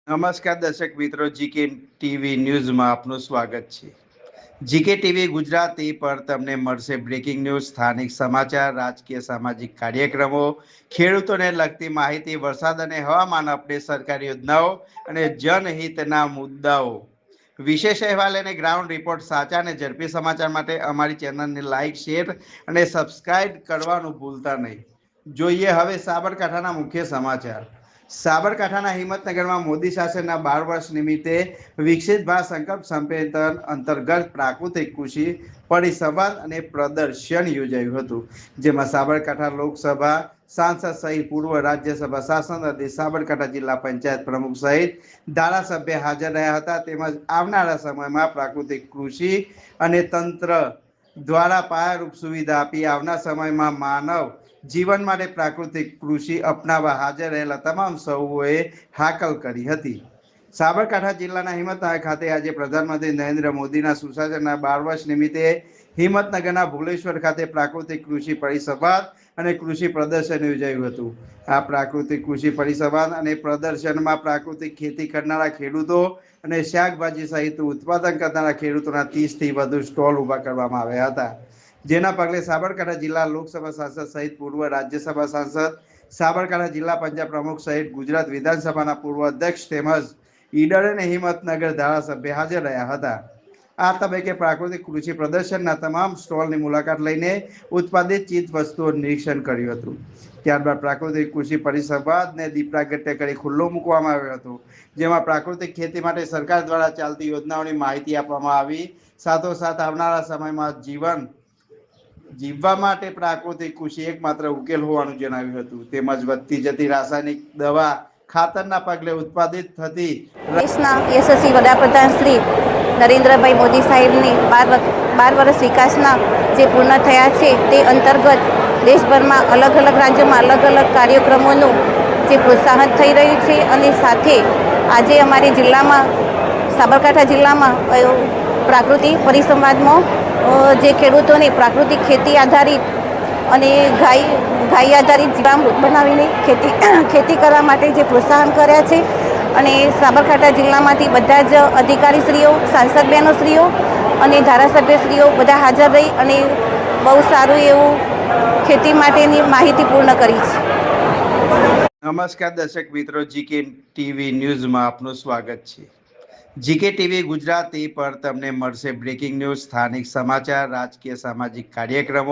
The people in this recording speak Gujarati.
નમસ્કાર દર્શક મિત્રો, જીકે ટીવી ન્યૂઝમાં આપનું સ્વાગત છે. જીકે ટીવી ગુજરાતી પર તમને મળશે બ્રેકિંગ ન્યૂઝ, સ્થાનિક સમાચાર, રાજકીય સામાજિક કાર્યક્રમો, ખેડૂતોને લગતી માહિતી, વરસાદ અને હવામાન અપડેટ, સરકારી યોજનાઓ અને જનહિતના મુદ્દાઓ. વિશેષ અહેવાલ અને ગ્રાઉન્ડ રિપોર્ટ, સાચા અને ઝડપી સમાચાર માટે અમારી ચેનલને લાઇક, શેર અને સબસ્ક્રાઇબ કરવાનું ભૂલતા નહીં. જોઈએ હવે સાબરકાંઠાના મુખ્ય સમાચાર. સાબરકાંઠાના હિંમતનગરમાં મોદી શાસનના 12 વર્ષ નિમિત્તે વિકસિત ભારત સંકલ્પ સંમેલન અંતર્ગત પ્રાકૃતિક કૃષિ પરિસંવાદ અને પ્રદર્શન યોજાયું હતું, જેમાં સાબરકાંઠા લોકસભા સાંસદ સહિત પૂર્વ રાજ્યસભા સાંસદ અને સાબરકાંઠા જિલ્લા પંચાયત પ્રમુખ સહિત ધારાસભ્ય હાજર રહ્યા હતા. તેમજ આવનારા સમયમાં પ્રાકૃતિક કૃષિ અને તંત્ર દ્વારા પાયારૂપ સુવિધા આપી આવનાર સમયમાં માનવ જીવન માટે પ્રાકૃતિક કૃષિ અપનાવવા હાજર રહેલા તમામ સૌએ હાકલ કરી હતી. સાબરકાંઠા જિલ્લાના હિંમતનગર ખાતે આજે પ્રધાનમંત્રી નરેન્દ્ર મોદીના સુશાસનના 12 વર્ષ નિમિત્તે હિંમતનગરના ભુલેશ્વર ખાતે પ્રાકૃતિક કૃષિ પરિસંવાદ અને કૃષિ પ્રદર્શન યોજાયું હતું. આ પ્રાકૃતિક કૃષિ પરિસંવાદ અને પ્રદર્શનમાં પ્રાકૃતિક ખેતી કરનારા ખેડૂતો અને શાકભાજી સહિત ઉત્પાદન કરનારા ખેડૂતોના 30થી વધુ સ્ટોલ ઊભા કરવામાં આવ્યા હતા, જેના પગલે સાબરકાંઠા જિલ્લા લોકસભા સાંસદ સહિત પૂર્વ રાજ્યસભા સાંસદ, સાબરકાંઠા જિલ્લા પંચાયત પ્રમુખ સહિત ગુજરાત વિધાનસભાના પૂર્વ અધ્યક્ષ તેમજ ઈડર અને હિંમતનગર ધારાસભ્ય હાજર રહ્યા હતા. આ તબક્કે પ્રાકૃતિક કૃષિ પ્રદર્શનના તમામ સ્ટોલની મુલાકાત લઈને ઉત્પાદિત ચીજ વસ્તુઓનું નિરીક્ષણ કર્યું હતું. ત્યારબાદ પ્રાકૃતિક કૃષિ પરિસંવાદને દીપ પ્રાગટ્ય કરી ખુલ્લો મૂકવામાં આવ્યો હતો, જેમાં પ્રાકૃતિક ખેતી માટે સરકાર દ્વારા ચાલતી યોજનાઓની માહિતી આપવામાં આવી. સાથોસાથ આવનારા સમયમાં જીવવા માટે પ્રાકૃતિક કૃષિ એકમાત્ર ઉકેલ હોવાનું જણાવ્યું હતું. તેમજ વધતી જતી રાસાયણિક દવા ખાતરના પગલે ઉત્પાદિત થતી દેશના યશસ્વી વડાપ્રધાન શ્રી નરેન્દ્રભાઈ મોદી સાહેબની 12 વર્ષ વિકાસના જે પૂર્ણ થયા છે તે અંતર્ગત દેશભરમાં અલગ અલગ રાજ્યોમાં અલગ અલગ કાર્યક્રમોનું જે પ્રોત્સાહન થઈ રહ્યું છે અને સાથે આજે અમારી જિલ્લામાં સાબરકાંઠા જિલ્લામાં પ્રાકૃતિક પરિસંવાદમાં જે ખેડૂતોને પ્રાકૃતિક ખેતી આધારિત અને ગાય આધારિત જીવામૃત બનાવીને ખેતી કરવા માટે જે પ્રોત્સાહન કર્યા છે અને સાબરકાંઠા જિલ્લામાંથી બધા જ અધિકારીશ્રીઓ, સાંસદ બહેનોશ્રીઓ અને ધારાસભ્યશ્રીઓ બધા હાજર રહી અને બહુ સારું એવું ખેતી માટેની માહિતી પૂર્ણ કરી છે. નમસ્કાર દર્શક મિત્રો, જીકે ટીવી ન્યૂઝમાં આપનું સ્વાગત છે. જીકે ટીવી ગુજરાતી પર તમને મળશે બ્રેકિંગ ન્યૂઝ, સ્થાનિક સમાચાર, રાજકીય સામાજિક કાર્યક્રમો,